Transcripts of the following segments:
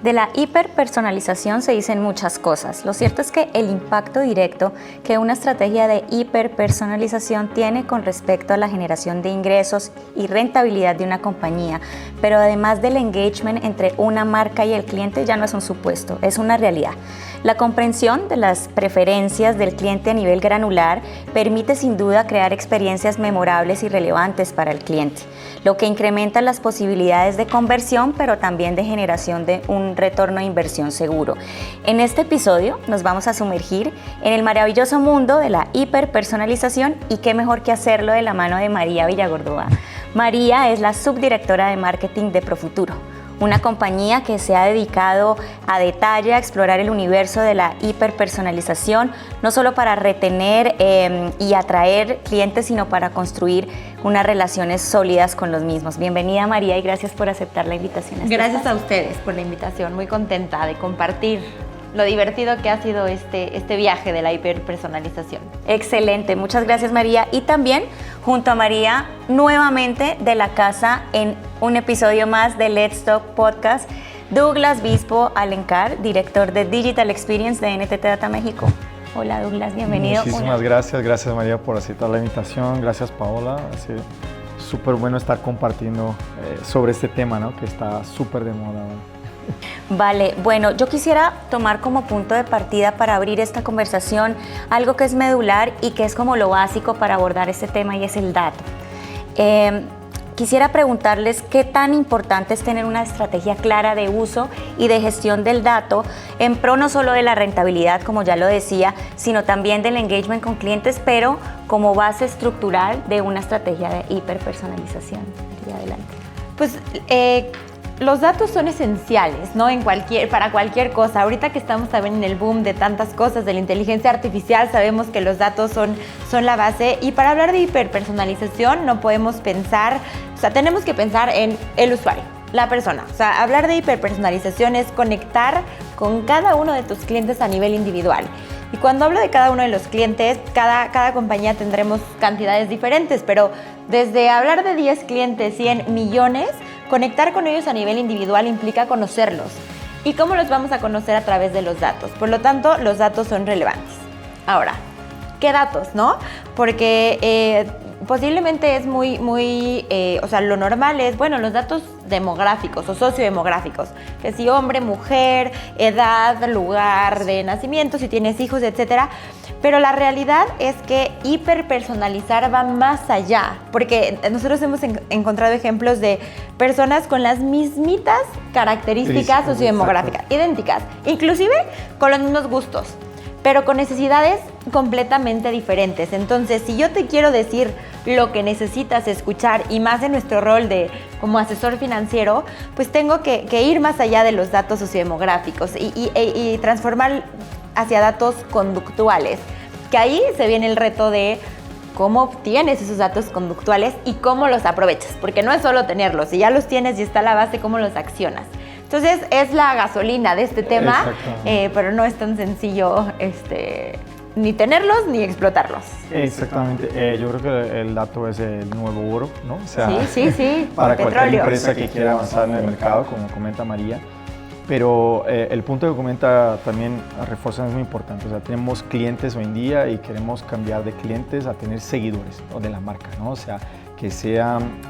De la hiperpersonalización se dicen muchas cosas. Lo cierto es que el impacto directo que una estrategia de hiperpersonalización tiene con respecto a la generación de ingresos y rentabilidad de una compañía, pero además del engagement entre una marca y el cliente, ya no es un supuesto, es una realidad. La comprensión de las preferencias del cliente a nivel granular permite sin duda crear experiencias memorables y relevantes para el cliente, lo que incrementa las posibilidades de conversión, pero también de generación de un retorno de inversión seguro. En este episodio nos vamos a sumergir en el maravilloso mundo de la hiperpersonalización y qué mejor que hacerlo de la mano de María Villagordova. María es la subdirectora de marketing de Profuturo, una compañía que se ha dedicado a detalle a explorar el universo de la hiperpersonalización, no solo para retener y atraer clientes, sino para construir unas relaciones sólidas con los mismos. Bienvenida, María, y gracias por aceptar la invitación. Gracias a ustedes por la invitación, muy contenta de compartir lo divertido que ha sido este viaje de la hiperpersonalización. Excelente, muchas gracias, María. Y también junto a María, nuevamente de la casa en un episodio más de Let's Talk Podcast, Douglas Bispo Alencar, director de Digital Experience de NTT Data México. Hola, Douglas, bienvenido. Muchísimas gracias María por aceptar la invitación, gracias Paola, ha sido súper bueno estar compartiendo sobre este tema, ¿no? Que está súper de moda ahora. Vale, bueno, yo quisiera tomar como punto de partida para abrir esta conversación algo que es medular y que es como lo básico para abordar este tema, y es el dato. Quisiera preguntarles qué tan importante es tener una estrategia clara de uso y de gestión del dato en pro no solo de la rentabilidad, como ya lo decía, sino también del engagement con clientes, pero como base estructural de una estrategia de hiperpersonalización. Adelante. Pues los datos son esenciales, ¿no? Para cualquier cosa. Ahorita que estamos también en el boom de tantas cosas, de la inteligencia artificial, sabemos que los datos son la base. Y para hablar de hiperpersonalización no podemos pensar, tenemos que pensar en el usuario, la persona. Hablar de hiperpersonalización es conectar con cada uno de tus clientes a nivel individual. Y cuando hablo de cada uno de los clientes, cada compañía tendremos cantidades diferentes, pero desde hablar de 10 clientes, 100 millones, conectar con ellos a nivel individual implica conocerlos. ¿Y cómo los vamos a conocer? A través de los datos. Por lo tanto, los datos son relevantes. Ahora, ¿qué datos, no? Porque posiblemente es lo normal es, los datos demográficos o sociodemográficos, que si hombre, mujer, edad, lugar de nacimiento, si tienes hijos, etcétera. Pero la realidad es que hiperpersonalizar va más allá, porque nosotros hemos encontrado ejemplos de personas con las mismitas características sociodemográficas, idénticas, inclusive con los mismos gustos, pero con necesidades completamente diferentes. Entonces, si yo te quiero decir lo que necesitas escuchar, y más en nuestro rol como asesor financiero, pues tengo que ir más allá de los datos sociodemográficos y transformar hacia datos conductuales, que ahí se viene el reto de cómo obtienes esos datos conductuales y cómo los aprovechas, porque no es solo tenerlos, si ya los tienes y está la base, cómo los accionas. Entonces es la gasolina de este tema, pero no es tan sencillo ni tenerlos ni explotarlos. Exactamente, yo creo que el dato es el nuevo oro, ¿no? O sea, sí, para cualquier empresa que quiera avanzar en el mercado, como comenta María. Pero el punto que comenta también refuerza es muy importante. O sea, tenemos clientes hoy en día y queremos cambiar de clientes a tener seguidores, ¿no? De la marca, ¿no? O sea, que sean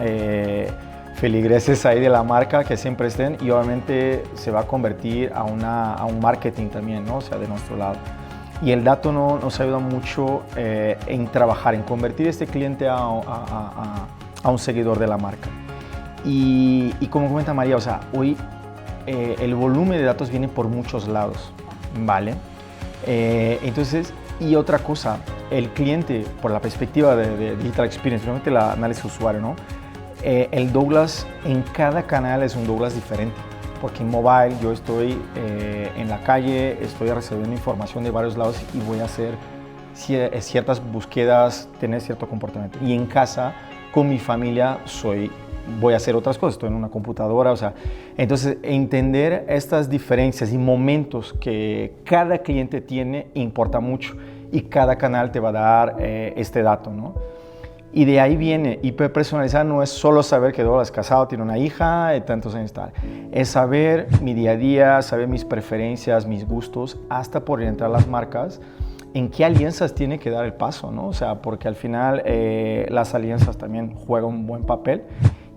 feligreses ahí de la marca, que siempre estén, y obviamente se va a convertir a un marketing también, ¿no? O sea, de nuestro lado. Y el dato nos ayuda mucho en trabajar, en convertir este cliente a un seguidor de la marca. Y como comenta María, o sea, hoy el volumen de datos viene por muchos lados, ¿vale? Entonces, y otra cosa, el cliente, por la perspectiva de Digital Experience, realmente el análisis usuario, ¿no? El Douglas en cada canal es un Douglas diferente, porque en mobile yo estoy en la calle, estoy recibiendo información de varios lados y voy a hacer ciertas búsquedas, tener cierto comportamiento. Y en casa, con mi familia, voy a hacer otras cosas, estoy en una computadora, o sea, entonces entender estas diferencias y momentos que cada cliente tiene importa mucho y cada canal te va a dar este dato, ¿no? Y de ahí viene, hiperpersonalizar no es solo saber que Douglas es casado, tiene una hija, de tantos años tal. Es saber mi día a día, saber mis preferencias, mis gustos, hasta por orientar las marcas en qué alianzas tiene que dar el paso, ¿no? O sea, porque al final las alianzas también juegan un buen papel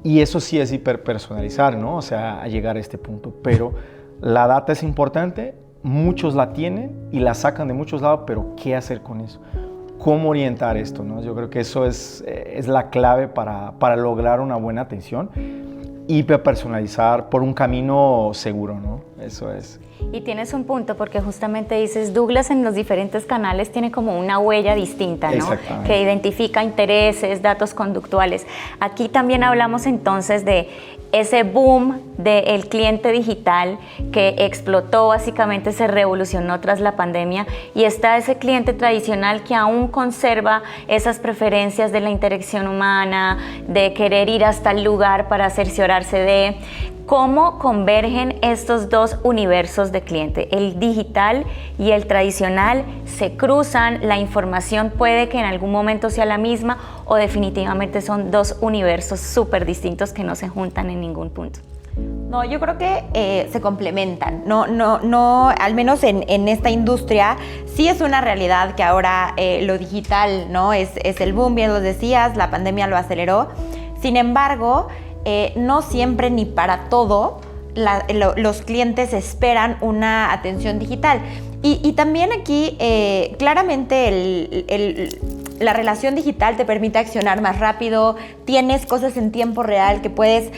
y eso sí es hiperpersonalizar, ¿no? O sea, a llegar a este punto. Pero la data es importante, muchos la tienen y la sacan de muchos lados, pero ¿qué hacer con eso? ¿Cómo orientar esto, ¿no? Yo creo que eso es la clave para lograr una buena atención. Hiperpersonalizar por un camino seguro, ¿no? Eso es. Y tienes un punto porque justamente dices, Douglas en los diferentes canales tiene como una huella distinta, ¿no? Que identifica intereses, datos conductuales. Aquí también hablamos entonces de ese boom del cliente digital que explotó, básicamente se revolucionó tras la pandemia, y está ese cliente tradicional que aún conserva esas preferencias de la interacción humana, de querer ir hasta el lugar para cerciorarse de. ¿Cómo convergen estos dos universos de cliente? El digital y el tradicional se cruzan, la información puede que en algún momento sea la misma o definitivamente son dos universos súper distintos que no se juntan en ningún punto. No, yo creo que se complementan. No, al menos en esta industria sí es una realidad que ahora lo digital, ¿no? es el boom, bien lo decías, la pandemia lo aceleró. Sin embargo, no siempre ni para todo los clientes esperan una atención digital. Y también aquí claramente la relación digital te permite accionar más rápido, tienes cosas en tiempo real que puedes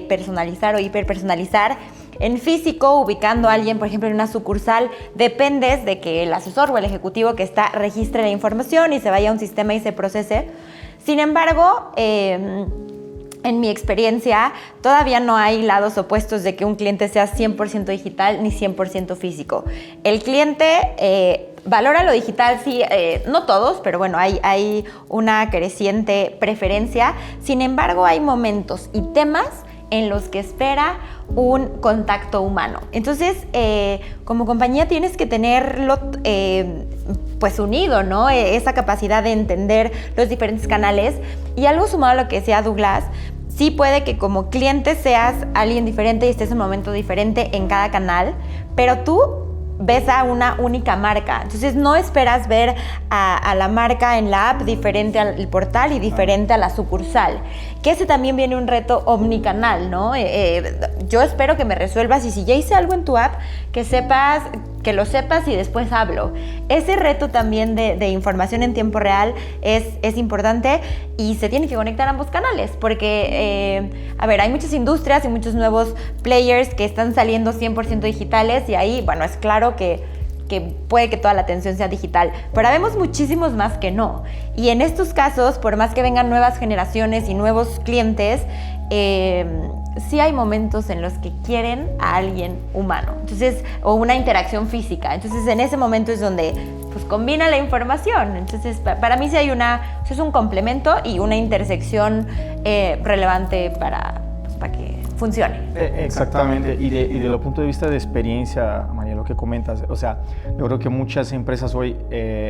personalizar o hiperpersonalizar. En físico, ubicando a alguien, por ejemplo, en una sucursal, dependes de que el asesor o el ejecutivo que está registre la información y se vaya a un sistema y se procese. Sin embargo, en mi experiencia, todavía no hay lados opuestos de que un cliente sea 100% digital ni 100% físico. El cliente valora lo digital, sí, no todos, pero bueno, hay una creciente preferencia. Sin embargo, hay momentos y temas en los que espera un contacto humano. Entonces, como compañía tienes que tenerlo pues unido, ¿no? Esa capacidad de entender los diferentes canales. Y algo sumado a lo que decía Douglas, sí puede que como cliente seas alguien diferente y estés en un momento diferente en cada canal, pero tú ves a una única marca. Entonces no esperas ver a la marca en la app diferente al portal y diferente a la sucursal. Que ese también viene un reto omnicanal, ¿no? Yo espero que me resuelvas y si ya hice algo en tu app, que lo sepas y después hablo. Ese reto también de información en tiempo real es importante y se tiene que conectar ambos canales porque, hay muchas industrias y muchos nuevos players que están saliendo 100% digitales y ahí, bueno, es claro que puede que toda la atención sea digital, pero vemos muchísimos más que no. Y en estos casos, por más que vengan nuevas generaciones y nuevos clientes, sí hay momentos en los que quieren a alguien humano, entonces, o una interacción física. Entonces, en ese momento es donde pues combina la información. Entonces, para mí sí hay es un complemento y una intersección relevante para que funcione. Exactamente, y de lo punto de vista de experiencia, María, lo que comentas, o sea, yo creo que muchas empresas hoy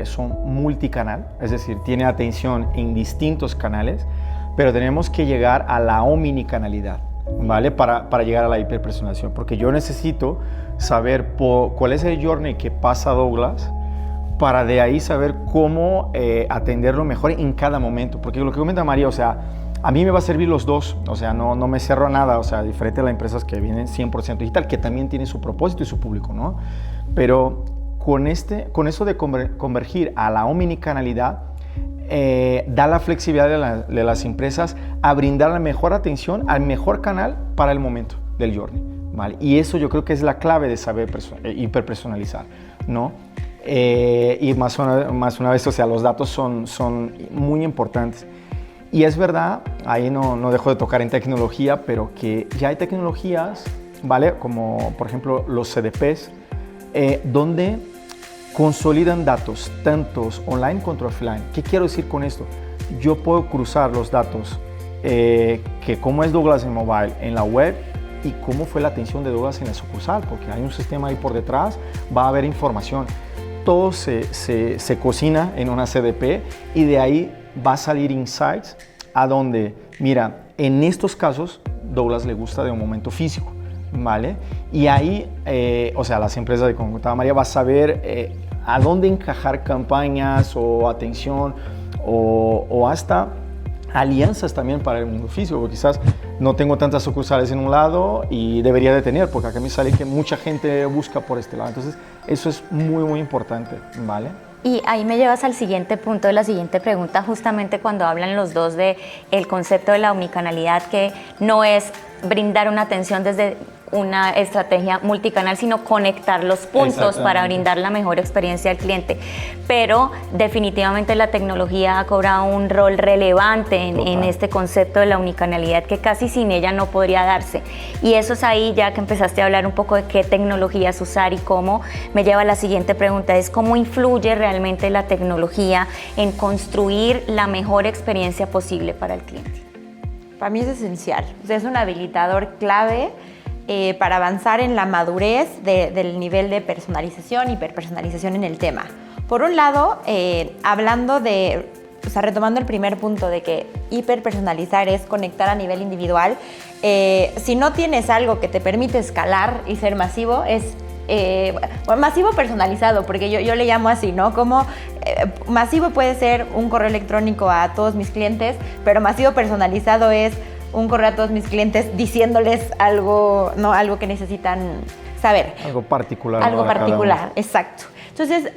son multicanal, es decir, tienen atención en distintos canales, pero tenemos que llegar a la omnicanalidad, ¿vale? Para llegar a la hiperpersonalización, porque yo necesito saber cuál es el journey que pasa Douglas, para de ahí saber cómo atenderlo mejor en cada momento, porque lo que comenta María, o sea, a mí me va a servir los dos, o sea, no me cierro a nada, o sea, diferente a las empresas que vienen 100% digital, que también tienen su propósito y su público, ¿no? Pero con eso de convergir a la omnicanalidad, da la flexibilidad de las empresas a brindar la mejor atención al mejor canal para el momento del journey, ¿vale? Y eso yo creo que es la clave de saber hiperpersonalizar, ¿no? Y más una vez, o sea, los datos son muy importantes. Y es verdad, ahí no dejo de tocar en tecnología, pero que ya hay tecnologías, ¿vale? Como por ejemplo los CDPs, donde consolidan datos, tanto online como offline. ¿Qué quiero decir con esto? Yo puedo cruzar los datos, que cómo es Douglas en mobile, en la web, y cómo fue la atención de Douglas en la sucursal, porque hay un sistema ahí por detrás, va a haber información. Todo se cocina en una CDP y de ahí va a salir insights a donde, mira, en estos casos, Douglas le gusta de un momento físico, ¿vale? Y ahí, o sea, las empresas, como contaba María, va a saber a dónde encajar campañas o atención o hasta alianzas también para el mundo físico, porque quizás no tengo tantas sucursales en un lado y debería de tener, porque acá me sale que mucha gente busca por este lado. Entonces, eso es muy, muy importante, ¿vale? Y ahí me llevas al siguiente punto de la siguiente pregunta, justamente cuando hablan los dos de el concepto de la omnicanalidad, que no es brindar una atención desde una estrategia multicanal, sino conectar los puntos para brindar la mejor experiencia al cliente. Pero definitivamente la tecnología ha cobrado un rol relevante en este concepto de la omnicanalidad, que casi sin ella no podría darse. Y eso es ahí, ya que empezaste a hablar un poco de qué tecnologías usar y cómo, me lleva a la siguiente pregunta, es cómo influye realmente la tecnología en construir la mejor experiencia posible para el cliente. Para mí es esencial, o sea, es un habilitador clave para avanzar en la madurez del nivel de personalización y hiperpersonalización en el tema. Por un lado, hablando de, o sea, retomando el primer punto de que hiperpersonalizar es conectar a nivel individual, si no tienes algo que te permite escalar y ser masivo, es masivo personalizado, porque yo le llamo así, ¿no? Como masivo puede ser un correo electrónico a todos mis clientes, pero masivo personalizado es un correo a todos mis clientes diciéndoles algo, ¿no? Algo que necesitan saber. Algo particular. Algo particular, exacto. Entonces,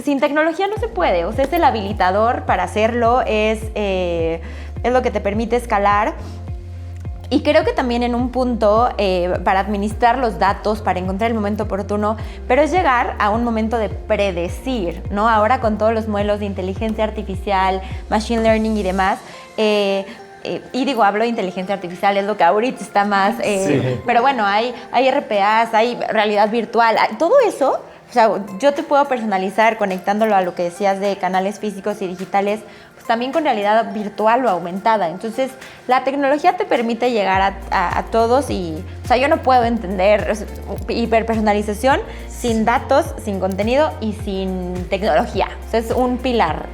sin tecnología no se puede, o sea, es el habilitador para hacerlo, es lo que te permite escalar. Y creo que también en un punto para administrar los datos, para encontrar el momento oportuno, pero es llegar a un momento de predecir, ¿no? Ahora con todos los modelos de inteligencia artificial, machine learning y demás, y digo, hablo de inteligencia artificial, es lo que ahorita está más, sí. Pero bueno, hay RPAs, hay realidad virtual, todo eso. O sea, yo te puedo personalizar conectándolo a lo que decías de canales físicos y digitales, pues también con realidad virtual o aumentada. Entonces, la tecnología te permite llegar a todos y, o sea, yo no puedo entender hiperpersonalización sin datos, sin contenido y sin tecnología. O sea, es un pilar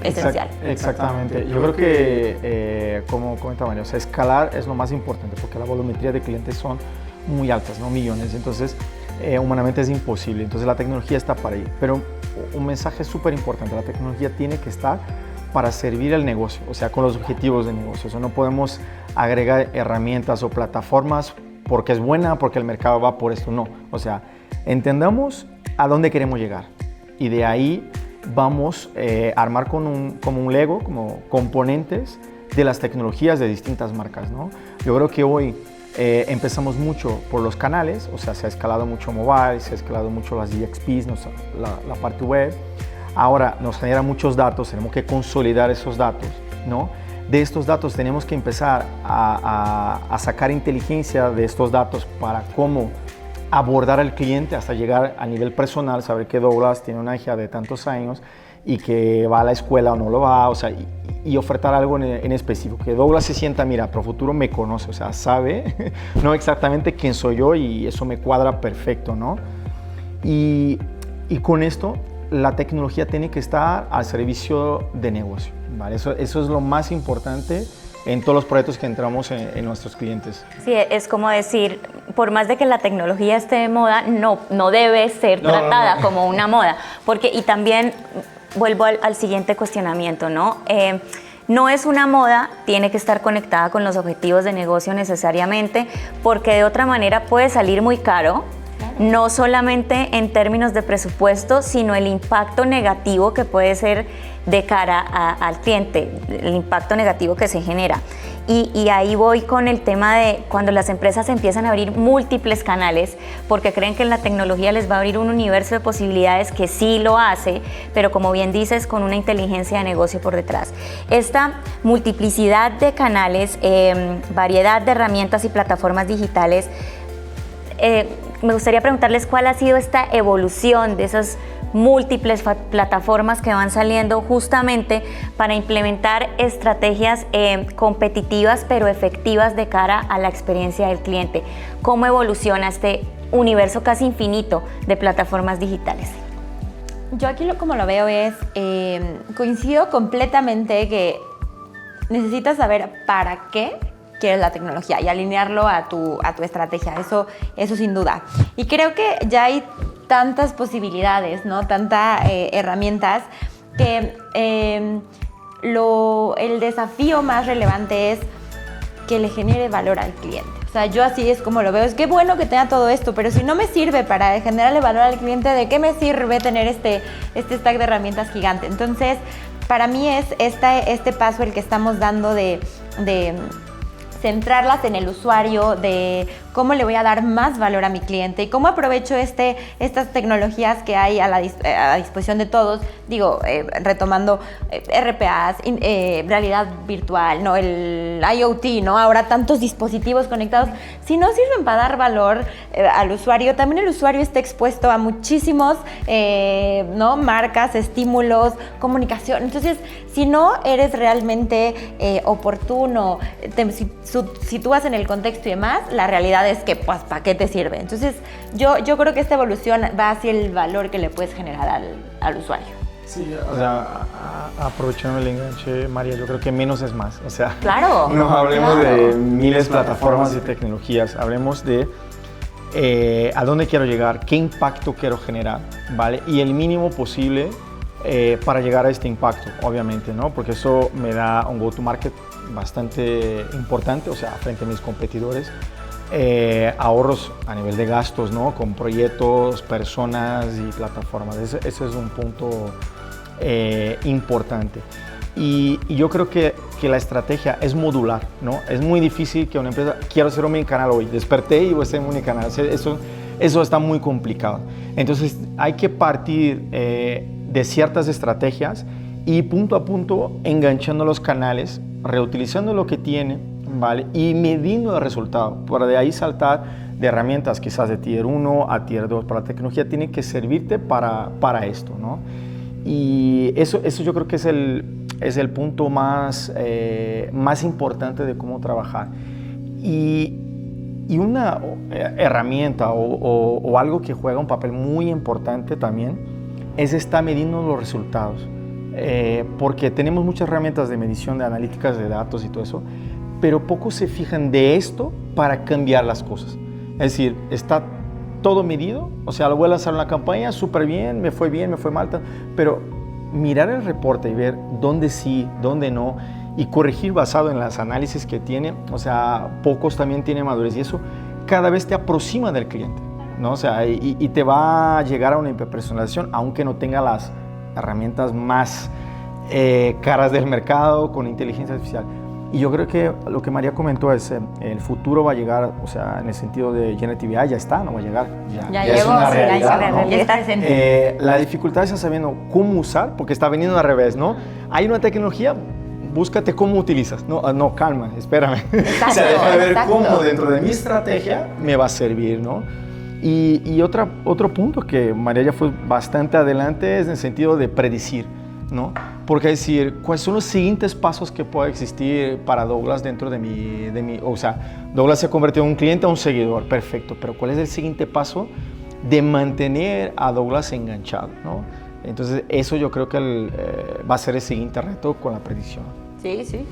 esencial. Exactamente. Yo creo que, como comentaba María, o sea, escalar es lo más importante porque la volumetría de clientes son muy altas, ¿no? Millones. Entonces, humanamente es imposible. Entonces, la tecnología está para ahí. Pero un mensaje súper importante, la tecnología tiene que estar para servir al negocio, o sea, con los objetivos de negocio. O sea, no podemos agregar herramientas o plataformas porque es buena, porque el mercado va por esto. No. O sea, entendamos a dónde queremos llegar y de ahí vamos a armar como un Lego, como componentes de las tecnologías de distintas marcas, ¿no? Yo creo que hoy empezamos mucho por los canales, o sea, se ha escalado mucho mobile, se ha escalado mucho las DXPs, la parte web. Ahora nos genera muchos datos, tenemos que consolidar esos datos, ¿no? De estos datos tenemos que empezar a sacar inteligencia de estos datos para cómo abordar al cliente hasta llegar a nivel personal, saber que Douglas tiene una hija de tantos años y que va a la escuela o no lo va, o sea, y ofertar algo en específico, que Douglas se sienta, mira, Profuturo me conoce, o sea, sabe no exactamente quién soy yo y eso me cuadra perfecto, ¿no? Y con esto, la tecnología tiene que estar al servicio de negocio, ¿vale? Eso es lo más importante en todos los proyectos que entramos en nuestros clientes. Sí, es como decir, por más de que la tecnología esté de moda, no debe ser tratada como una moda, porque, y también vuelvo al siguiente cuestionamiento, ¿no? No es una moda, tiene que estar conectada con los objetivos de negocio necesariamente, porque de otra manera puede salir muy caro, no solamente en términos de presupuesto, sino el impacto negativo que puede ser de cara al cliente, el impacto negativo que se genera. Y ahí voy con el tema de cuando las empresas empiezan a abrir múltiples canales porque creen que la tecnología les va a abrir un universo de posibilidades que sí lo hace, pero como bien dices, con una inteligencia de negocio por detrás. Esta multiplicidad de canales, variedad de herramientas y plataformas digitales, me gustaría preguntarles cuál ha sido esta evolución de esas múltiples plataformas que van saliendo justamente para implementar estrategias competitivas pero efectivas de cara a la experiencia del cliente. ¿Cómo evoluciona este universo casi infinito de plataformas digitales? Yo aquí como lo veo es, coincido completamente que necesitas saber para qué quieres la tecnología y alinearlo a tu estrategia, eso sin duda. Y creo que ya hay tantas posibilidades, ¿no? Tantas herramientas que el desafío más relevante es que le genere valor al cliente. O sea, yo así es como lo veo. Es que bueno que tenga todo esto, pero si no me sirve para generarle valor al cliente, ¿de qué me sirve tener este stack de herramientas gigante? Entonces, para mí es este paso el que estamos dando de centrarlas en el usuario, de cómo le voy a dar más valor a mi cliente y cómo aprovecho estas tecnologías que hay a disposición de todos, retomando RPAs, realidad virtual, ¿no? El IoT, ¿no? Ahora tantos dispositivos conectados, si no sirven para dar valor al usuario, también el usuario está expuesto a muchísimos ¿no? marcas, estímulos, comunicación. Entonces, si no eres realmente oportuno, si tú vas en el contexto y demás, la realidad es que, pues, ¿para qué te sirve? Entonces, yo creo que esta evolución va hacia el valor que le puedes generar al usuario. Sí, o sea, aprovechando el enganche, María, yo creo que menos es más. O sea, claro, no hablemos de miles de plataformas y tecnologías, hablemos de a dónde quiero llegar, qué impacto quiero generar, ¿vale? Y el mínimo posible para llegar a este impacto, obviamente, ¿no? Porque eso me da un go-to-market bastante importante, o sea, frente a mis competidores, ahorros a nivel de gastos, ¿no? Con proyectos, personas y plataformas. Ese es un punto importante. Y yo creo que la estrategia es modular, ¿no? Es muy difícil que una empresa, quiero hacer un minicanal hoy, desperté y voy a hacer un minicanal. Eso está muy complicado. Entonces hay que partir de ciertas estrategias y punto a punto enganchando los canales, reutilizando lo que tiene, ¿vale? Y midiendo el resultado. Para de ahí saltar de herramientas quizás de Tier 1 a Tier 2. Para la tecnología tiene que servirte para esto, ¿no? Y eso yo creo que es el punto más importante de cómo trabajar. Y una herramienta o algo que juega un papel muy importante también es estar midiendo los resultados. Porque tenemos muchas herramientas de medición, de analíticas de datos y todo eso, pero pocos se fijan de esto para cambiar las cosas. Es decir, está todo medido, o sea, lo voy a lanzar una campaña, súper bien, me fue mal, pero mirar el reporte y ver dónde sí, dónde no, y corregir basado en los análisis que tiene, o sea, pocos también tienen madurez y eso cada vez te aproxima del cliente, ¿no? O sea, y te va a llegar a una hiperpersonalización, aunque no tenga las herramientas más caras del mercado con inteligencia artificial. Y yo creo que lo que María comentó es el futuro va a llegar, o sea, en el sentido de Generative AI ya está, no va a llegar. Ya llegó, es una sí, realidad, ¿no? ya está presente. La dificultad es sabiendo cómo usar, porque está viniendo al revés, ¿no? Hay una tecnología, búscate cómo utilizas. No, calma, espérame. Exacto, o sea, déjame ver exacto. cómo dentro de mi estrategia me va a servir, ¿no? Y otro punto que María ya fue bastante adelante es en el sentido de predecir, ¿no? Porque decir, ¿cuáles son los siguientes pasos que pueda existir para Douglas dentro de mi o sea, Douglas se ha convertido en un cliente, a un seguidor, perfecto, pero ¿cuál es el siguiente paso de mantener a Douglas enganchado, ¿no? Entonces, eso yo creo que va a ser el siguiente reto con la predicción. Sí.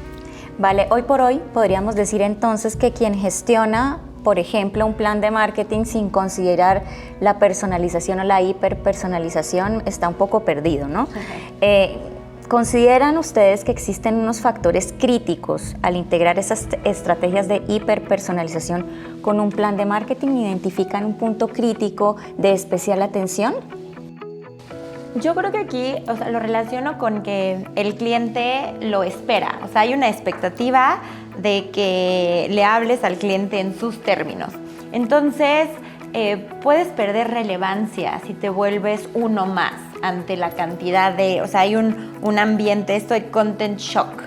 Vale, hoy por hoy podríamos decir entonces que quien gestiona, por ejemplo, un plan de marketing sin considerar la personalización o la hiperpersonalización está un poco perdido, ¿no? ¿Consideran ustedes que existen unos factores críticos al integrar esas estrategias de hiperpersonalización con un plan de marketing? ¿Identifican un punto crítico de especial atención? Yo creo que aquí, o sea, lo relaciono con que el cliente lo espera. O sea, hay una expectativa de que le hables al cliente en sus términos. Entonces, puedes perder relevancia si te vuelves uno más ante la cantidad o sea, hay un ambiente, esto de content shock.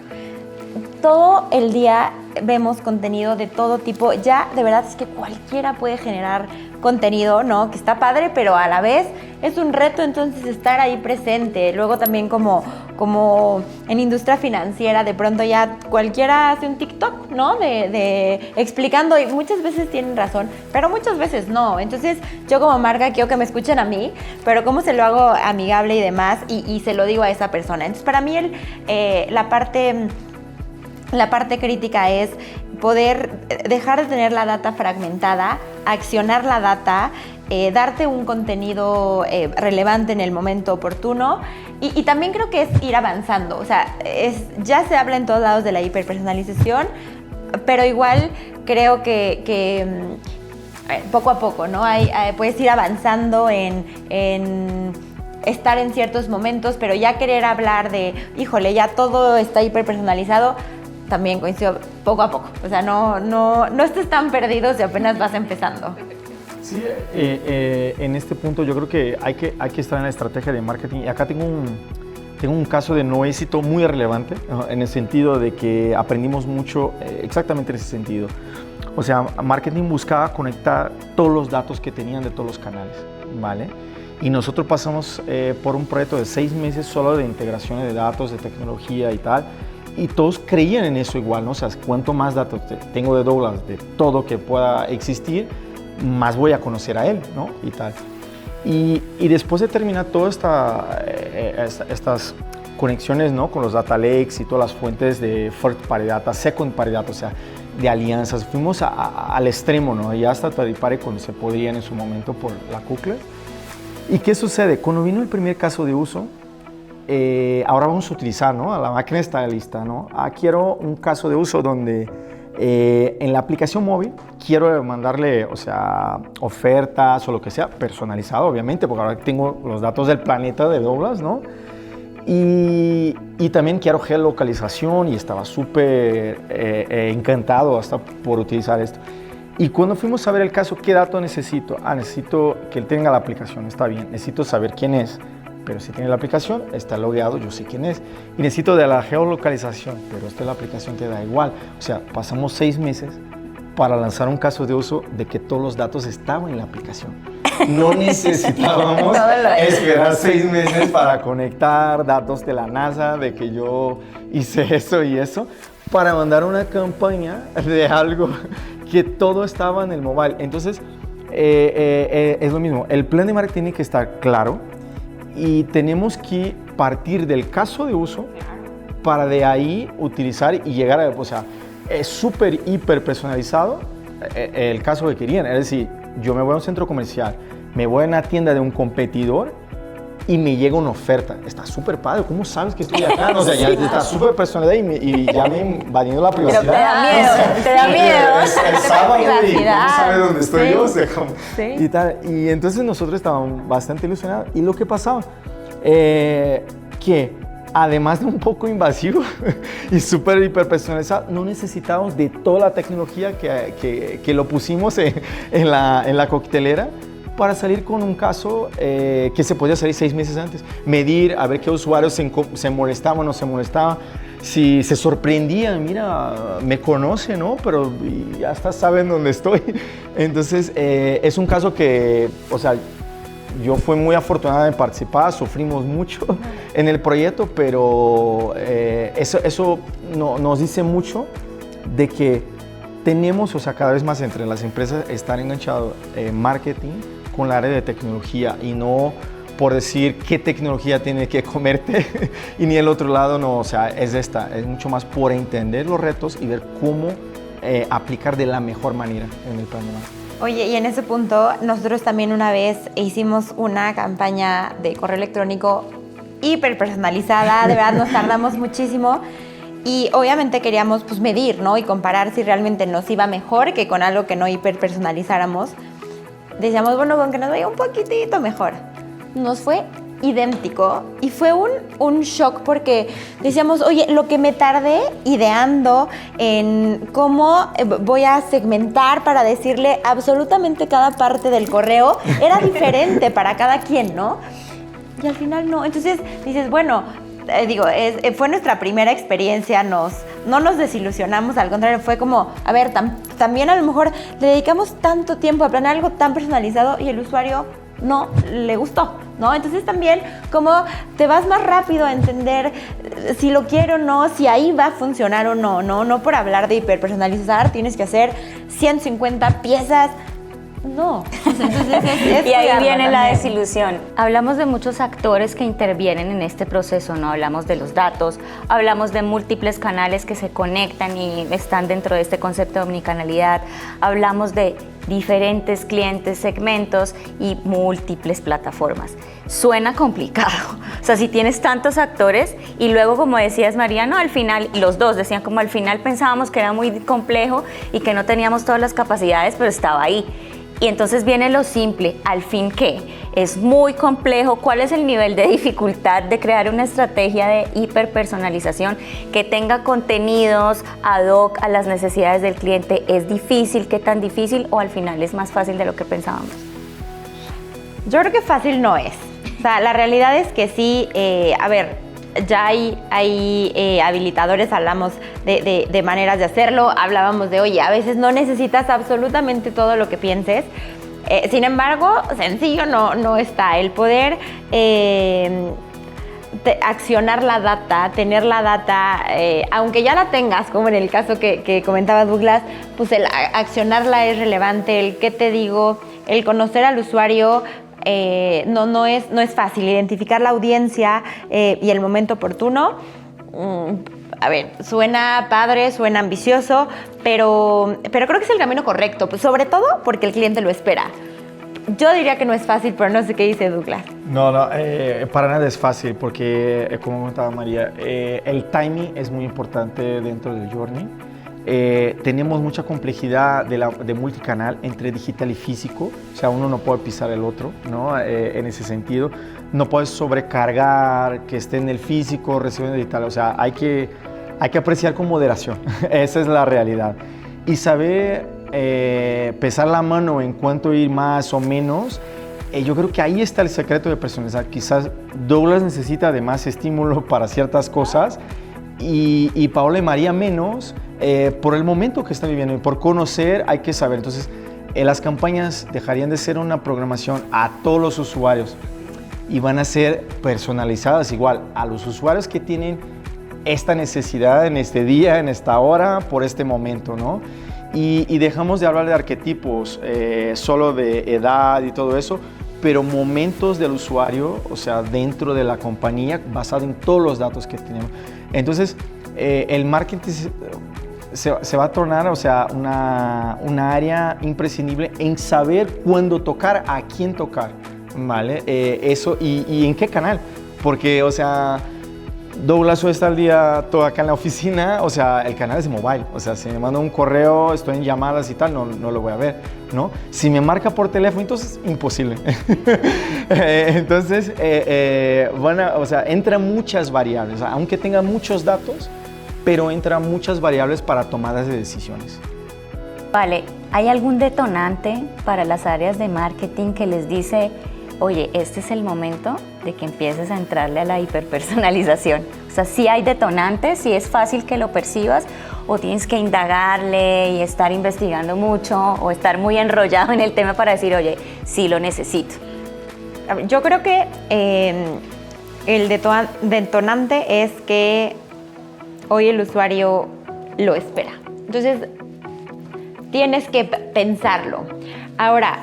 Todo el día vemos contenido de todo tipo. Ya de verdad es que cualquiera puede generar contenido, ¿no? Que está padre, pero a la vez es un reto entonces estar ahí presente. Luego también como en industria financiera, de pronto ya cualquiera hace un TikTok, ¿no? De explicando, y muchas veces tienen razón, pero muchas veces no. Entonces yo como marca quiero que me escuchen a mí, pero cómo se lo hago amigable y demás, y se lo digo a esa persona. Entonces para mí la parte crítica es poder dejar de tener la data fragmentada, accionar la data, darte un contenido relevante en el momento oportuno, y también creo que es ir avanzando. O sea, ya se habla en todos lados de la hiperpersonalización, pero igual creo que poco a poco, ¿no? Puedes ir avanzando en estar en ciertos momentos, pero ya querer hablar de, híjole, ya todo está hiperpersonalizado, también coincido, poco a poco. O sea, no estés tan perdido si apenas vas empezando. Sí, en este punto yo creo que hay que estar en la estrategia de marketing. Y acá tengo un caso de no éxito muy relevante, ¿no? En el sentido de que aprendimos mucho exactamente en ese sentido. O sea, marketing buscaba conectar todos los datos que tenían de todos los canales, ¿vale? Y nosotros pasamos por un proyecto de 6 meses solo de integraciones de datos, de tecnología y tal. Y todos creían en eso igual, ¿no? O sea, cuanto más datos tengo de Douglas, de todo que pueda existir, más voy a conocer a él, ¿no? Y tal. Y después de terminar todas estas conexiones, ¿no? Con los data lakes y todas las fuentes de first party data, second party data, o sea, de alianzas, fuimos al extremo, ¿no? Y hasta third party cuando se podían en su momento por la Kukla. ¿Y qué sucede? Cuando vino el primer caso de uso, ahora vamos a utilizar, ¿no? La máquina está lista, ¿no? Quiero un caso de uso donde en la aplicación móvil quiero mandarle, o sea, ofertas o lo que sea, personalizado, obviamente, porque ahora tengo los datos del planeta de Douglas, ¿no? Y también quiero geolocalización, y estaba súper encantado hasta por utilizar esto. Y cuando fuimos a ver el caso, ¿qué dato necesito? Necesito que él tenga la aplicación, está bien. Necesito saber quién es, pero si tiene la aplicación, está logueado, yo sé quién es. Y necesito de la geolocalización, pero esta es la aplicación que da igual. O sea, pasamos 6 meses para lanzar un caso de uso de que todos los datos estaban en la aplicación. No necesitábamos esperar 6 meses para conectar datos de la NASA, de que yo hice eso y eso, para mandar una campaña de algo que todo estaba en el mobile. Entonces, es lo mismo. El plan de marketing tiene que estar claro y tenemos que partir del caso de uso para de ahí utilizar y llegar a... O sea, es súper, hiper personalizado el caso que querían. Es decir, yo me voy a un centro comercial, me voy a una tienda de un competidor y me llega una oferta. Está súper padre. ¿Cómo sabes que estoy acá? O sea, ya está súper personalizado y ya me invadiendo la privacidad. Pero te da miedo, te da miedo. Es sábado y ¿cómo sabe dónde estoy yo? O sea, Sí. y tal. Y entonces nosotros estábamos bastante ilusionados. Y lo que pasaba, que además de un poco invasivo y súper hiper personalizado, no necesitábamos de toda la tecnología que lo pusimos en la coctelera para salir con un caso que se podía salir 6 meses antes. Medir, a ver qué usuarios se molestaban o no se molestaban. Si se sorprendían, mira, me conoce, ¿no? Pero ya hasta saben dónde estoy. Entonces, es un caso que, o sea, yo fui muy afortunada en participar, sufrimos mucho en el proyecto, pero eso nos dice mucho de que tenemos, o sea, cada vez más entre las empresas estar enganchados en marketing con la área de tecnología y no por decir qué tecnología tiene que comerte y ni el otro lado, no, o sea, es mucho más por entender los retos y ver cómo aplicar de la mejor manera en el plan de marketing. Oye, y en ese punto, nosotros también una vez hicimos una campaña de correo electrónico hiper personalizada, de verdad nos tardamos muchísimo y obviamente queríamos pues medir, ¿no? Y comparar si realmente nos iba mejor que con algo que no hiper personalizáramos. Decíamos, bueno, con que nos vaya un poquitito mejor. Nos fue idéntico y fue un shock porque decíamos, oye, lo que me tardé ideando en cómo voy a segmentar para decirle absolutamente cada parte del correo era diferente para cada quien, ¿no? Y al final no. Entonces dices, bueno, fue nuestra primera experiencia, no nos desilusionamos, al contrario, fue como, a ver, también a lo mejor le dedicamos tanto tiempo a planear algo tan personalizado y el usuario no le gustó, ¿no? Entonces también como te vas más rápido a entender si lo quiero o no, si ahí va a funcionar o no, no por hablar de hiperpersonalizar tienes que hacer 150 piezas. No. Entonces y ahí viene la desilusión. Hablamos de muchos actores que intervienen en este proceso, ¿no? Hablamos de los datos, hablamos de múltiples canales que se conectan y están dentro de este concepto de omnicanalidad, hablamos de diferentes clientes, segmentos y múltiples plataformas. Suena complicado. O sea, si tienes tantos actores y luego, como decías, María, no, al final, los dos decían como al final pensábamos que era muy complejo y que no teníamos todas las capacidades, pero estaba ahí. Y entonces viene lo simple, al fin ¿qué? Es muy complejo. ¿Cuál es el nivel de dificultad de crear una estrategia de hiperpersonalización que tenga contenidos ad hoc a las necesidades del cliente? ¿Es difícil? ¿Qué tan difícil? ¿O al final es más fácil de lo que pensábamos? Yo creo que fácil no es. O sea, la realidad es que sí, a ver, ya hay habilitadores, hablamos de maneras de hacerlo, hablábamos de, oye, a veces no necesitas absolutamente todo lo que pienses, sin embargo, sencillo no está. El poder accionar la data, tener la data, aunque ya la tengas, como en el caso que comentaba Douglas, pues el accionarla es relevante, el qué te digo, el conocer al usuario. No es fácil identificar la audiencia y el momento oportuno. A ver, suena padre, suena ambicioso, pero creo que es el camino correcto, pues sobre todo porque el cliente lo espera. Yo diría que no es fácil, pero no sé qué dice Douglas. No, para nada es fácil porque, como comentaba María, el timing es muy importante dentro del journey. Tenemos mucha complejidad de multicanal entre digital y físico, o sea, uno no puede pisar el otro, ¿no? En ese sentido, no puedes sobrecargar que esté en el físico, recibe en el digital, o sea, hay que apreciar con moderación, esa es la realidad. Y saber pesar la mano en cuánto ir más o menos, yo creo que ahí está el secreto de personalizar. Quizás Douglas necesita de más estímulo para ciertas cosas y Paola y María menos, por el momento que están viviendo y por conocer hay que saber. Entonces, las campañas dejarían de ser una programación a todos los usuarios y van a ser personalizadas igual a los usuarios que tienen esta necesidad en este día, en esta hora, por este momento, ¿no? Y dejamos de hablar de arquetipos, solo de edad y todo eso, pero momentos del usuario, o sea, dentro de la compañía, basado en todos los datos que tenemos. Entonces, el marketing se va a tornar, o sea, una área imprescindible en saber cuándo tocar, a quién tocar, ¿vale? Eso, y en qué canal, porque, o sea, Douglas hoy está el día todo acá en la oficina, o sea, el canal es de mobile, o sea, si me manda un correo, estoy en llamadas y tal, no lo voy a ver, ¿no? Si me marca por teléfono, entonces imposible. Entonces, o sea, entran muchas variables, o sea, aunque tenga muchos datos, pero entran muchas variables para tomadas de decisiones. Vale, ¿hay algún detonante para las áreas de marketing que les dice, oye, este es el momento de que empieces a entrarle a la hiperpersonalización? O sea, ¿sí hay detonantes, sí es fácil que lo percibas o tienes que indagarle y estar investigando mucho o estar muy enrollado en el tema para decir, oye, sí lo necesito? Yo creo que el detonante es que hoy el usuario lo espera. Entonces, tienes que pensarlo. Ahora,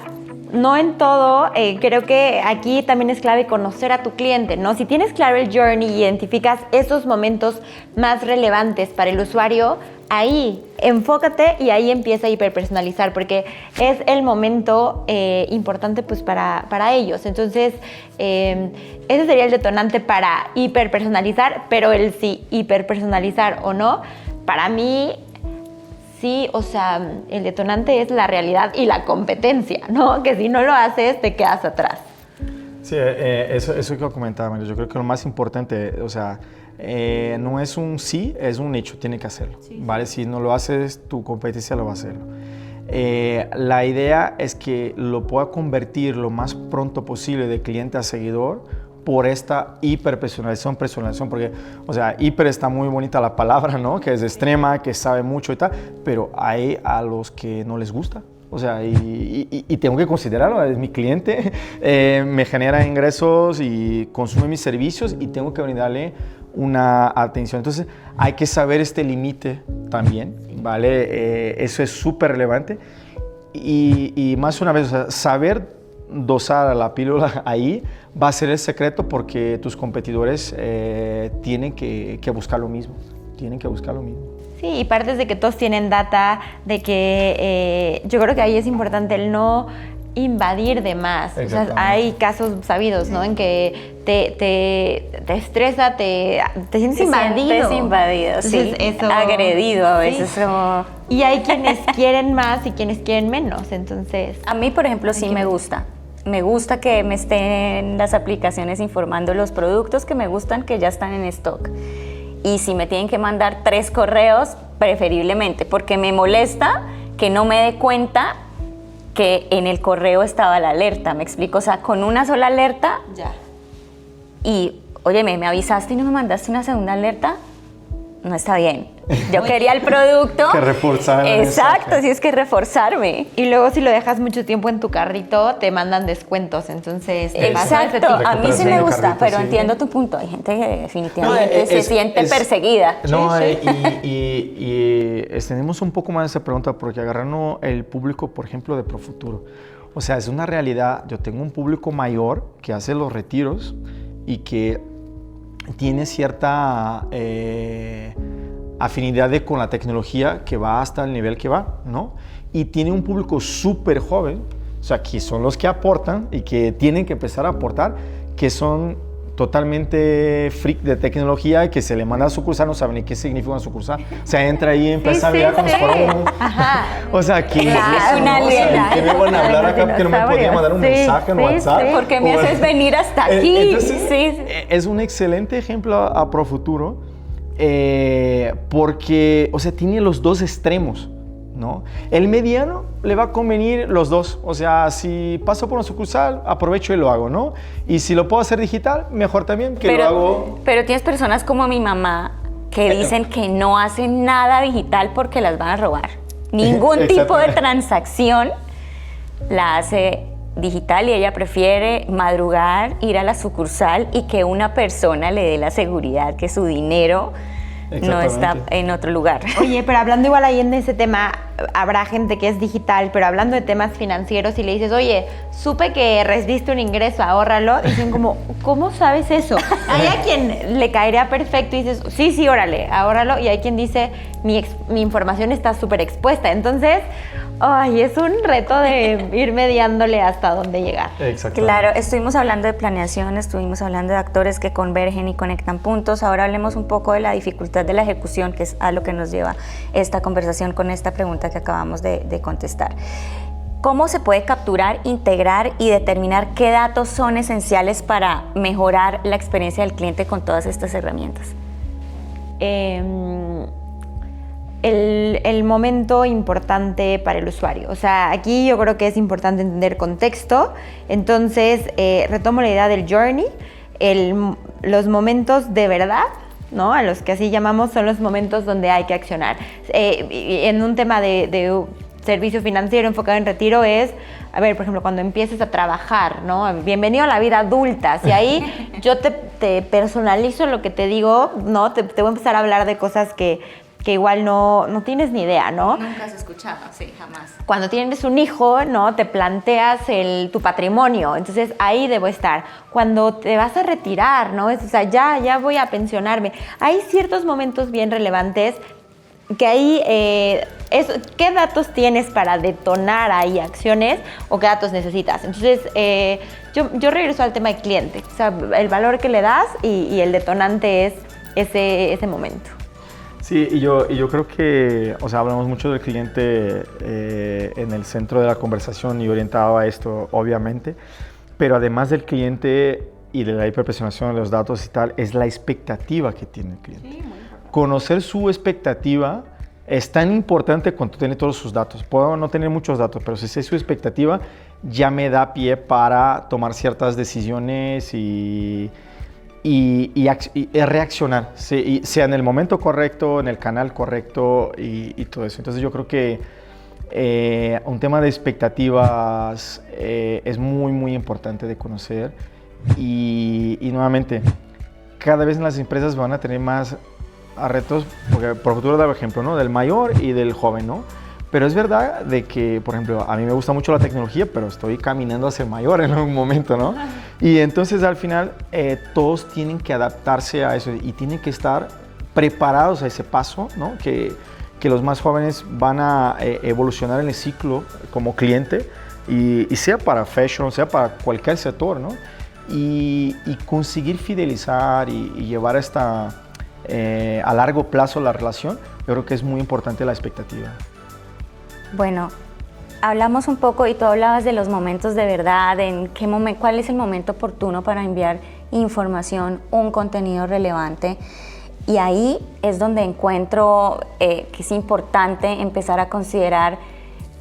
no en todo, creo que aquí también es clave conocer a tu cliente, ¿no? Si tienes claro el journey y identificas esos momentos más relevantes para el usuario, ahí enfócate y ahí empieza a hiperpersonalizar, porque es el momento importante pues para ellos. Entonces, ese sería el detonante para hiperpersonalizar, pero el si hiperpersonalizar o no, para mí sí, o sea, el detonante es la realidad y la competencia, ¿no? Que si no lo haces, te quedas atrás. Sí, eso que comentaba, Mario. Yo creo que lo más importante, o sea, no es un sí, es un hecho, tiene que hacerlo, sí. ¿Vale? Si no lo haces, tu competencia lo va a hacer. La idea es que lo pueda convertir lo más pronto posible de cliente a seguidor por esta hiperpersonalización, porque, o sea, hiper está muy bonita la palabra, ¿no? Que es extrema, que sabe mucho y tal, pero hay a los que no les gusta. O sea, y tengo que considerarlo, es mi cliente, me genera ingresos y consume mis servicios y tengo que brindarle una atención. Entonces, hay que saber este límite también, ¿vale? Eso es súper relevante. Y más una vez, o sea, saber dosar la píldora ahí va a ser el secreto porque tus competidores tienen que buscar lo mismo. Tienen que buscar lo mismo. Sí, y partes de que todos tienen data, de que yo creo que ahí es importante el no invadir de más. O sea, hay casos sabidos, ¿no? En que te estresa, te sientes invadido. Te sientes invadido, entonces, sí. Eso, agredido a veces. Sí. Como... Y hay quienes quieren más y quienes quieren menos, entonces... A mí, por ejemplo, sí me gusta. Me gusta que me estén las aplicaciones informando los productos que me gustan, que ya están en stock. Y si me tienen que mandar 3 correos, preferiblemente, porque me molesta que no me dé cuenta que en el correo estaba la alerta, ¿me explico? O sea, con una sola alerta ya. Y, oye, me avisaste y no me mandaste una segunda alerta, no está bien. Yo quería el producto. Que reforzar. Exacto, sí es que reforzarme. Y luego si lo dejas mucho tiempo en tu carrito, te mandan descuentos, entonces... Exacto, a mí sí me gusta, carrito, pero sí. Entiendo tu punto. Hay gente que definitivamente se siente perseguida. No, sí. Y extendemos un poco más esa pregunta porque agarrando el público, por ejemplo, de Profuturo. O sea, es una realidad. Yo tengo un público mayor que hace los retiros y que tiene cierta afinidad con la tecnología que va hasta el nivel que va, ¿no? Y tiene un público súper joven, o sea, que son los que aportan y que tienen que empezar a aportar, que son totalmente freak de tecnología, que se le manda a sucursal, no saben ni qué significa una sucursal. O sea, entra ahí y empieza a mirar como si fuera un... O sea, ¿qué es eso? Una aliena. ¿Qué me van a hablar acá? Que no me podía mandar un mensaje en WhatsApp. ¿Por qué me haces venir hasta aquí? Entonces, es un excelente ejemplo a Profuturo porque, o sea, tiene los dos extremos, ¿no? El mediano le va a convenir los dos, o sea, si paso por una sucursal, aprovecho y lo hago, ¿no? Y si lo puedo hacer digital, mejor también que lo hago... Pero tienes personas como mi mamá que dicen que no hacen nada digital porque las van a robar. Ningún tipo de transacción la hace digital y ella prefiere madrugar, ir a la sucursal y que una persona le dé la seguridad que su dinero no está en otro lugar. Oye, pero hablando igual ahí en ese tema, habrá gente que es digital, pero hablando de temas financieros y le dices, oye, supe que recibiste un ingreso, ahórralo, dicen como, ¿cómo sabes eso? Hay a quien le caería perfecto y dices, sí, órale, ahórralo, y hay quien dice, mi información está súper expuesta. Entonces, ay, es un reto de ir mediándole hasta dónde llegar. Claro, estuvimos hablando de planeación, estuvimos hablando de actores que convergen y conectan puntos. Ahora hablemos un poco de la dificultad de la ejecución, que es a lo que nos lleva esta conversación con esta pregunta que acabamos de contestar. ¿Cómo se puede capturar, integrar y determinar qué datos son esenciales para mejorar la experiencia del cliente con todas estas herramientas? El momento importante para el usuario. O sea, aquí yo creo que es importante entender contexto. Entonces, retomo la idea del journey. Los momentos de verdad, ¿no? A los que así llamamos, son los momentos donde hay que accionar. En un tema de servicio financiero enfocado en retiro es, a ver, por ejemplo, cuando empieces a trabajar, ¿no? Bienvenido a la vida adulta. Si ahí yo te personalizo lo que te digo, ¿no? Te voy a empezar a hablar de cosas que igual no tienes ni idea, ¿no? Nunca has escuchado, sí, jamás. Cuando tienes un hijo, ¿no? Te planteas tu patrimonio, entonces ahí debo estar. Cuando te vas a retirar, ¿no? O sea, ya voy a pensionarme. Hay ciertos momentos bien relevantes que ahí, ¿qué datos tienes para detonar ahí acciones o qué datos necesitas? Entonces, yo regreso al tema del cliente, o sea, el valor que le das y el detonante es ese momento. Sí, y yo creo que, o sea, hablamos mucho del cliente en el centro de la conversación y orientado a esto, obviamente, pero además del cliente y de la hiperpersonalización de los datos y tal, es la expectativa que tiene el cliente. Sí, muy importante. Conocer su expectativa es tan importante cuando tiene todos sus datos. Puedo no tener muchos datos, pero si sé su expectativa, ya me da pie para tomar ciertas decisiones y reaccionar, sea en el momento correcto, en el canal correcto y todo eso. Entonces yo creo que un tema de expectativas es muy, muy importante de conocer y nuevamente, cada vez en las empresas van a tener más retos, porque por futuro daba ejemplo, ¿no? Del mayor y del joven, ¿no? Pero es verdad de que, por ejemplo, a mí me gusta mucho la tecnología, pero estoy caminando hacia el mayor en algún momento, ¿no? Y entonces al final todos tienen que adaptarse a eso y tienen que estar preparados a ese paso, ¿no? Que los más jóvenes van a evolucionar en el ciclo como cliente y sea para fashion, sea para cualquier sector, ¿no? Y conseguir fidelizar y llevar a largo plazo la relación, yo creo que es muy importante la expectativa. Bueno, hablamos un poco y tú hablabas de los momentos de verdad, cuál es el momento oportuno para enviar información, un contenido relevante. Y ahí es donde encuentro que es importante empezar a considerar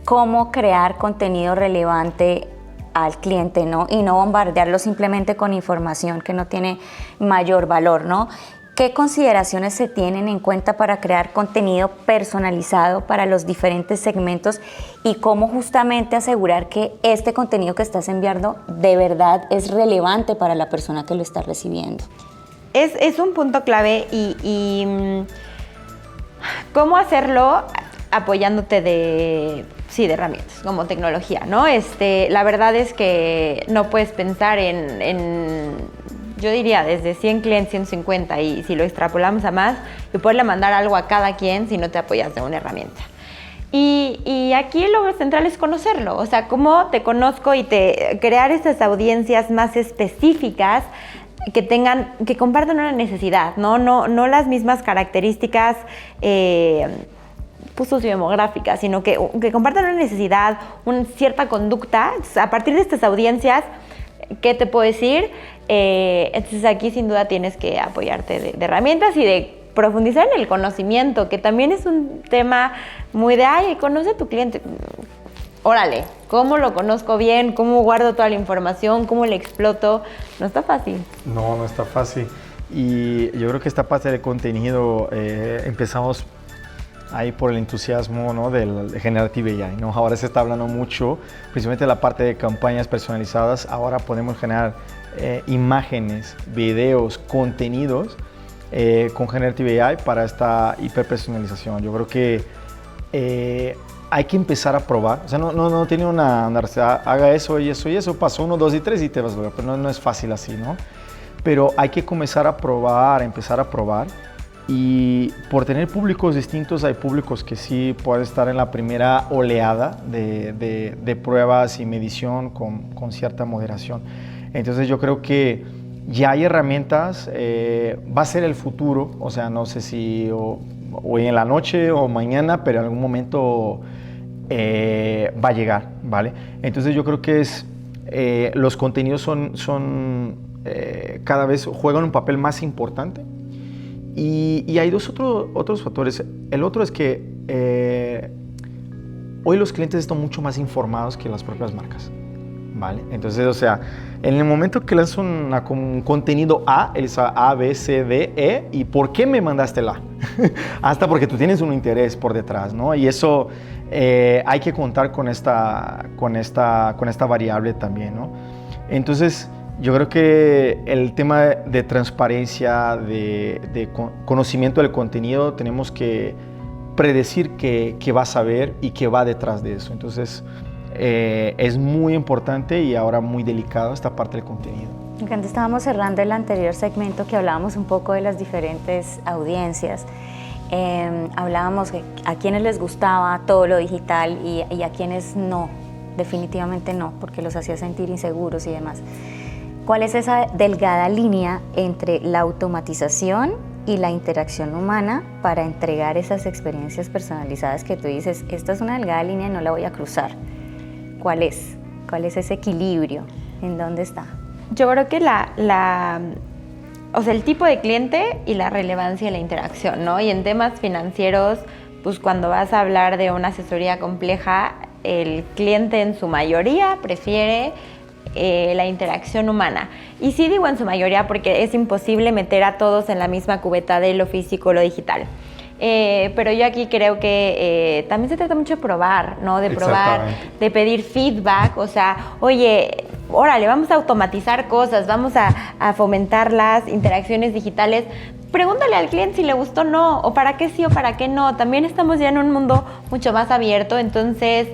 cómo crear contenido relevante al cliente, ¿no? Y no bombardearlo simplemente con información que no tiene mayor valor, ¿no? ¿Qué consideraciones se tienen en cuenta para crear contenido personalizado para los diferentes segmentos y cómo justamente asegurar que este contenido que estás enviando de verdad es relevante para la persona que lo está recibiendo? Es un punto clave y cómo hacerlo apoyándote de herramientas como tecnología, ¿no? La verdad es que no puedes pensar yo diría desde 100 clientes, 150 y si lo extrapolamos a más, y poderle mandar algo a cada quien si no te apoyas de una herramienta. Y aquí el logro central es conocerlo, o sea, cómo te conozco y crear estas audiencias más específicas que compartan una necesidad, no las mismas características sociodemográficas, sino que compartan una necesidad, una cierta conducta. A partir de estas audiencias, ¿qué te puedo decir? Entonces aquí sin duda tienes que apoyarte de herramientas y de profundizar en el conocimiento, que también es un tema muy conoce a tu cliente. Órale, ¿cómo lo conozco bien? ¿Cómo guardo toda la información? ¿Cómo le exploto? No está fácil. No está fácil. Y yo creo que esta parte del contenido empezamos ahí por el entusiasmo, ¿no? Del Generative AI, ¿no? Ahora se está hablando mucho, principalmente de la parte de campañas personalizadas. Ahora podemos generar imágenes, videos, contenidos con Generative AI para esta hiperpersonalización. Yo creo que hay que empezar a probar. O sea, no tiene una receta, haga eso y eso y eso, paso 1, 2 y 3 y te vas a lograr. Pero no es fácil así, ¿no? Pero hay que comenzar a probar, empezar a probar. Y por tener públicos distintos, hay públicos que sí pueden estar en la primera oleada de pruebas y medición con cierta moderación. Entonces yo creo que ya hay herramientas, va a ser el futuro, o sea, no sé si hoy en la noche o mañana, pero en algún momento va a llegar, ¿vale? Entonces yo creo que los contenidos son cada vez juegan un papel más importante. Y hay otros factores. El otro es que hoy los clientes están mucho más informados que las propias marcas, ¿vale? Entonces, o sea, en el momento que lanzo un contenido A, él sabe A, B, C, D, E, ¿y por qué me mandaste el A? Hasta porque tú tienes un interés por detrás, ¿no? Y eso hay que contar con esta variable también, ¿no? Entonces, yo creo que el tema de transparencia, de conocimiento del contenido, tenemos que predecir qué va a saber y qué va detrás de eso. Entonces, es muy importante y ahora muy delicado esta parte del contenido. Cuando estábamos cerrando el anterior segmento que hablábamos un poco de las diferentes audiencias, hablábamos a quienes les gustaba todo lo digital y a quienes no, definitivamente no, porque los hacía sentir inseguros y demás. ¿Cuál es esa delgada línea entre la automatización y la interacción humana para entregar esas experiencias personalizadas que tú dices, esta es una delgada línea y no la voy a cruzar? ¿Cuál es? ¿Cuál es ese equilibrio? ¿En dónde está? Yo creo que el tipo de cliente y la relevancia de la interacción, ¿no? Y en temas financieros, pues cuando vas a hablar de una asesoría compleja, el cliente en su mayoría prefiere la interacción humana. Y sí digo en su mayoría porque es imposible meter a todos en la misma cubeta de lo físico o lo digital. Pero yo aquí creo que también se trata mucho de probar, ¿no? De probar, de pedir feedback, o sea, oye, órale, vamos a automatizar cosas, vamos a fomentar las interacciones digitales. Pregúntale al cliente si le gustó o no, o para qué sí o para qué no. También estamos ya en un mundo mucho más abierto, entonces,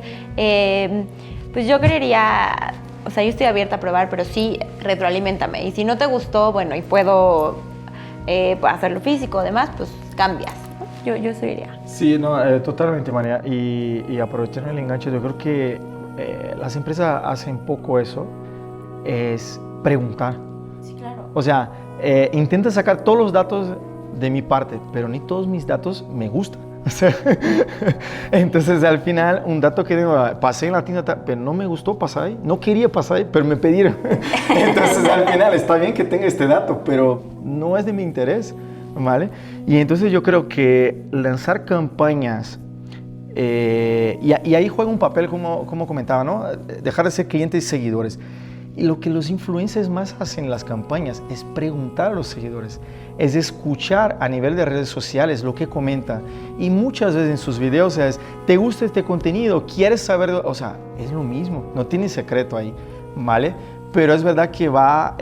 pues yo creería, o sea, yo estoy abierta a probar, pero sí, retroalímentame. Y si no te gustó, bueno, y puedo hacerlo físico, además, pues cambias. Yo eso diría. Sí, no, totalmente, María. Y aprovechando el enganche, yo creo que las empresas hacen poco eso, es preguntar. Sí, claro. O sea, intenta sacar todos los datos de mi parte, pero ni todos mis datos me gustan. O sea, entonces al final un dato que pasé en la tienda, pero no me gustó pasar ahí, no quería pasar ahí, pero me pidieron. Entonces al final está bien que tenga este dato, pero no es de mi interés, ¿vale? Y entonces yo creo que lanzar campañas, y ahí juega un papel como comentaba, ¿no? Dejar de ser clientes y seguidores. Y lo que los influencers más hacen en las campañas es preguntar a los seguidores, es escuchar a nivel de redes sociales lo que comentan. Y muchas veces en sus videos es, ¿te gusta este contenido? ¿Quieres saber? O sea, es lo mismo, no tiene secreto ahí, ¿vale? Pero es verdad que va a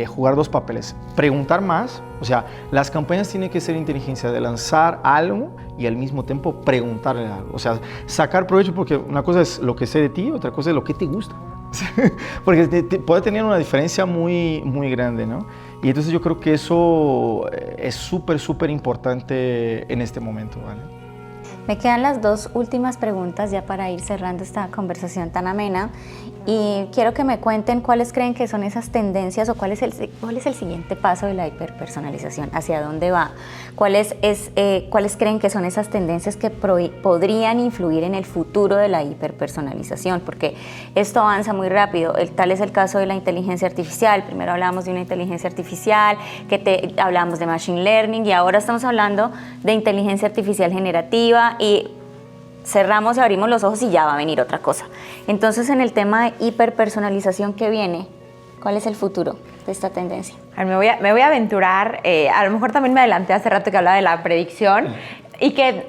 jugar dos papeles. Preguntar más, o sea, las campañas tienen que ser inteligencia de lanzar algo y al mismo tiempo preguntarle algo. O sea, sacar provecho, porque una cosa es lo que sé de ti, otra cosa es lo que te gusta. Porque puede tener una diferencia muy, muy grande, ¿no? Y entonces yo creo que eso es súper importante en este momento, ¿vale? Me quedan las dos últimas preguntas ya para ir cerrando esta conversación tan amena y quiero que me cuenten cuáles creen que son esas tendencias o cuál es el siguiente paso de la hiperpersonalización, hacia dónde va, cuáles creen que son esas tendencias que podrían influir en el futuro de la hiperpersonalización, porque esto avanza muy rápido. Tal es el caso de la inteligencia artificial. Primero hablábamos de una inteligencia artificial, hablábamos de machine learning y ahora estamos hablando de inteligencia artificial generativa y cerramos y abrimos los ojos y ya va a venir otra cosa. Entonces, en el tema de hiperpersonalización que viene, ¿cuál es el futuro de esta tendencia? Me voy a aventurar, a lo mejor también me adelanté hace rato que hablaba de la predicción y que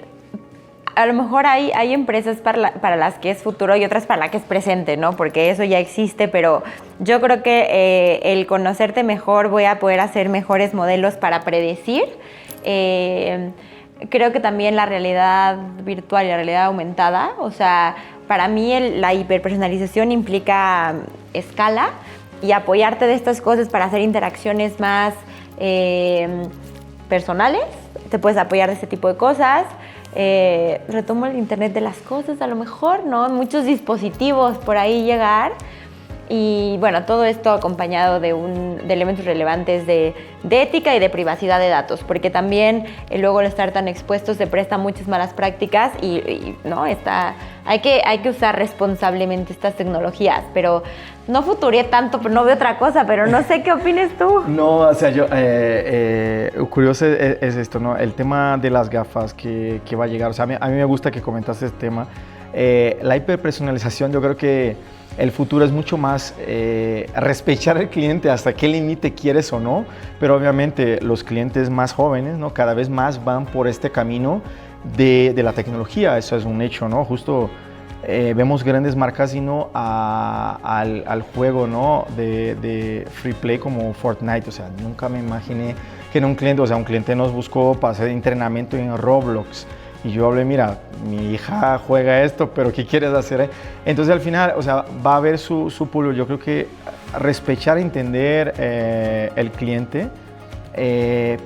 a lo mejor hay empresas para las que es futuro y otras para las que es presente, ¿no? Porque eso ya existe, pero yo creo que el conocerte mejor, voy a poder hacer mejores modelos para predecir. Creo que también la realidad virtual y la realidad aumentada, o sea, para mí la hiperpersonalización implica escala y apoyarte de estas cosas para hacer interacciones más personales. Te puedes apoyar de este tipo de cosas. Retomo el Internet de las cosas, a lo mejor, ¿no? Muchos dispositivos por ahí llegar. Y bueno, todo esto acompañado de elementos relevantes de ética y de privacidad de datos, porque también luego al estar tan expuestos se prestan muchas malas prácticas y no, hay que usar responsablemente estas tecnologías, pero no futuré tanto, no veo otra cosa, pero no sé qué opines tú. No, o sea, yo, curioso es esto, ¿no? El tema de las gafas que va a llegar, o sea, a mí me gusta que comentaste este tema. La hiperpersonalización, yo creo que el futuro es mucho más respetar al cliente hasta qué límite quieres o no, pero obviamente los clientes más jóvenes, ¿no? Cada vez más van por este camino de la tecnología, eso es un hecho, ¿no? Justo vemos grandes marcas sino al juego, ¿no? de free play como Fortnite, o sea, nunca me imaginé que un cliente nos buscó para hacer entrenamiento en Roblox. Y yo hablé, mira, mi hija juega esto, pero ¿qué quieres hacer? Entonces al final, o sea, va a haber su público. Yo creo que respetar, entender el cliente,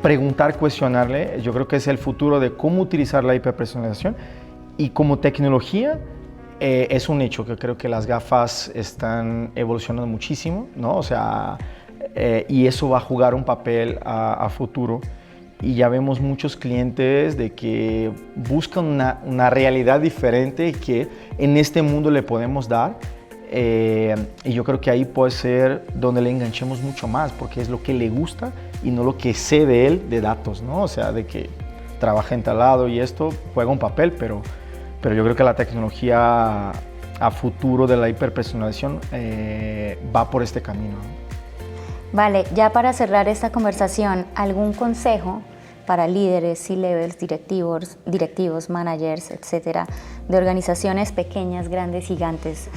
preguntar, cuestionarle, yo creo que es el futuro de cómo utilizar la hiperpersonalización. Y como tecnología, es un hecho que creo que las gafas están evolucionando muchísimo, ¿no? O sea, y eso va a jugar un papel a futuro. Y ya vemos muchos clientes de que buscan una realidad diferente que en este mundo le podemos dar. Y yo creo que ahí puede ser donde le enganchemos mucho más, porque es lo que le gusta y no lo que sé de él de datos, ¿no? O sea, de que trabaja en tal lado y esto juega un papel, pero yo creo que la tecnología a futuro de la hiperpersonalización va por este camino. Vale, ya para cerrar esta conversación, ¿algún consejo para líderes, C-levels, directivos, managers, etcétera, de organizaciones pequeñas, grandes, gigantes,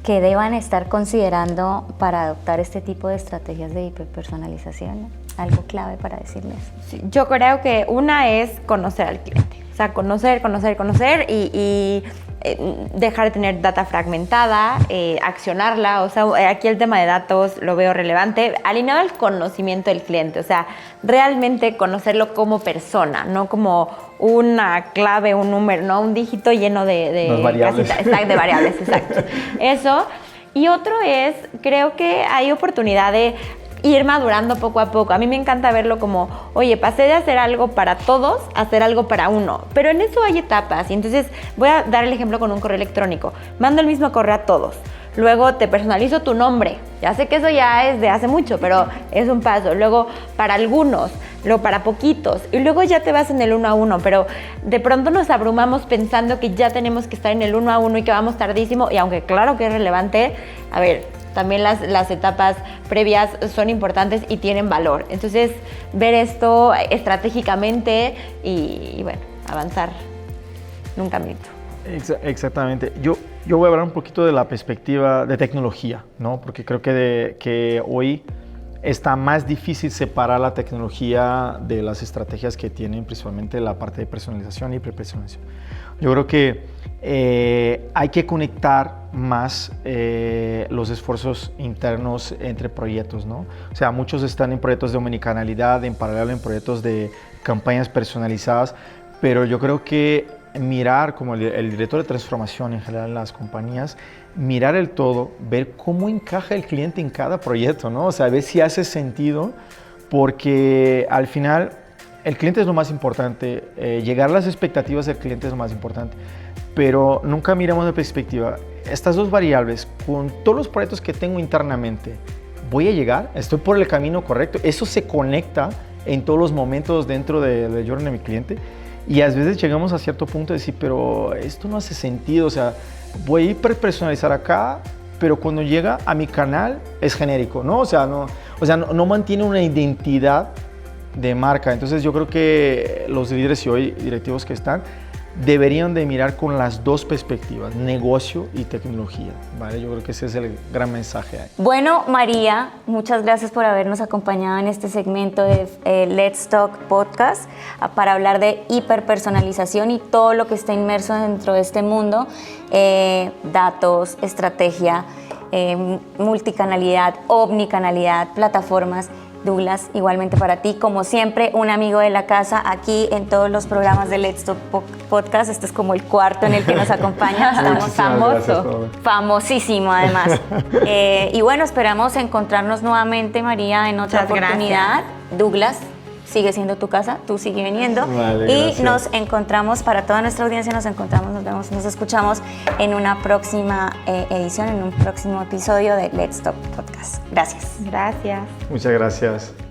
que deban estar considerando para adoptar este tipo de estrategias de hiperpersonalización? ¿Algo clave para decirles? Sí, yo creo que una es conocer al cliente. O sea, conocer y dejar de tener data fragmentada, accionarla. O sea, aquí el tema de datos lo veo relevante, alineado al conocimiento del cliente. O sea, realmente conocerlo como persona, no como una clave, un número, no un dígito lleno de variables. De variables, exacto. Eso. Y otro es, creo que hay oportunidad de ir madurando poco a poco. A mí me encanta verlo como, oye, pasé de hacer algo para todos a hacer algo para uno. Pero en eso hay etapas. Y entonces voy a dar el ejemplo con un correo electrónico. Mando el mismo correo a todos. Luego te personalizo tu nombre. Ya sé que eso ya es de hace mucho, pero es un paso. Luego para algunos, luego para poquitos. Y luego ya te vas en el 1 a 1. Pero de pronto nos abrumamos pensando que ya tenemos que estar en el 1 a 1 y que vamos tardísimo. Y aunque claro que es relevante, a ver, también las etapas previas son importantes y tienen valor. Entonces, ver esto estratégicamente y bueno, avanzar en un caminito. Exactamente. Yo voy a hablar un poquito de la perspectiva de tecnología, ¿no? Porque creo que hoy está más difícil separar la tecnología de las estrategias que tienen principalmente la parte de personalización y hiperpersonalización. Yo creo que hay que conectar más los esfuerzos internos entre proyectos, ¿no? O sea, muchos están en proyectos de omnicanalidad, en paralelo en proyectos de campañas personalizadas, pero yo creo que mirar, como el director de transformación en general en las compañías, mirar el todo, ver cómo encaja el cliente en cada proyecto, ¿no? O sea, ver si hace sentido, porque al final el cliente es lo más importante, llegar a las expectativas del cliente es lo más importante, pero nunca miramos de perspectiva. Estas dos variables, con todos los proyectos que tengo internamente, ¿voy a llegar? ¿Estoy por el camino correcto? ¿Eso se conecta en todos los momentos dentro del journey de mi cliente? Y a veces llegamos a cierto punto de decir, pero esto no hace sentido, o sea, voy a hiperpersonalizar acá, pero cuando llega a mi canal es genérico, ¿no? O sea, no mantiene una identidad de marca. Entonces yo creo que los líderes y hoy directivos que están deberían de mirar con las dos perspectivas, negocio y tecnología, ¿vale? Yo creo que ese es el gran mensaje ahí. Bueno, María, muchas gracias por habernos acompañado en este segmento de Let's Talk Podcast para hablar de hiperpersonalización y todo lo que está inmerso dentro de este mundo, datos, estrategia, multicanalidad, omnicanalidad, plataformas. Douglas, igualmente para ti, como siempre, un amigo de la casa aquí en todos los programas de Let's Talk Podcast. Este es como el cuarto en el que nos acompaña. Estamos famosísimo además. Y bueno, esperamos encontrarnos nuevamente, María, en otra oportunidad. Gracias. Douglas, sigue siendo tu casa, tú sigue viniendo. Vale, y gracias. Nos encontramos, para toda nuestra audiencia, nos encontramos, nos vemos, nos escuchamos en una próxima edición, en un próximo episodio de Let's Talk Podcast. Gracias. Gracias. Muchas gracias.